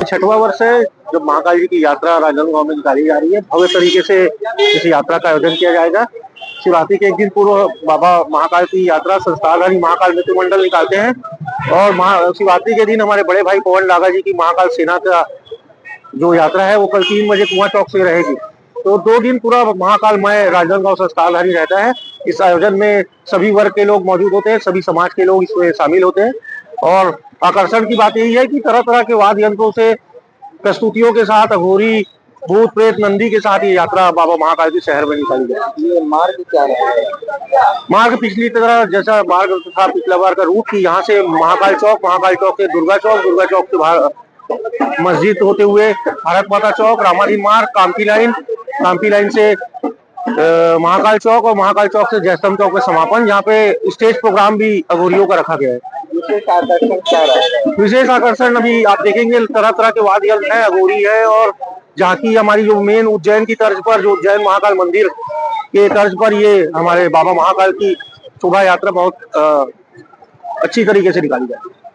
छठवां वर्ष है जब महाकाल जी की यात्रा राजनांदगांव में निकाली जा रही है। भव्य तरीके से इस यात्रा का आयोजन किया जाएगा। शिवरात्रि के एक दिन पूर्व बाबा महाकाल की यात्रा संस्थाधारी महाकाल मित्र मंडल निकालते हैं और शिवरात्रि के दिन हमारे बड़े भाई पवन लागा जी की महाकाल सेना का जो यात्रा है वो कल 3 बजे कुआं चौक से रहेगी। तो 2 दिन पूरा महाकालमय राजनांदगांव संस्थाधारी रहता है। इस आयोजन में सभी वर्ग के लोग मौजूद होते हैं, सभी समाज के लोग इसमें शामिल होते हैं और आकर्षण की बात यही है कि तरह तरह के वाद्य यंत्रों से प्रस्तुतियों के साथ अघोरी भूत प्रेत नंदी के साथ ये यात्रा बाबा महाकाल के शहर में निकाली जाए। ये मार्ग क्या है? मार्ग पिछली तरह जैसा मार्ग था पिछला बार का रूट की यहाँ से महाकाल चौक से दुर्गा चौक से बाहर मस्जिद होते हुए भारत माता चौक, रामाधीन मार्ग, काम्पी लाइन से महाकाल चौक और महाकाल चौक से जयस्तंभ चौक में समापन। यहाँ पे स्टेज प्रोग्राम भी अघोरियों का रखा गया है। विशेष आकर्षण क्या रहा? विशेष आकर्षण अभी आप देखेंगे तरह तरह के वाद्य यंत्र है, अघोरी है और झांकी हमारी जो मेन उज्जैन की तर्ज पर जो उज्जैन महाकाल मंदिर के तर्ज पर ये हमारे बाबा महाकाल की शोभा यात्रा बहुत अच्छी तरीके से निकाली जाती है।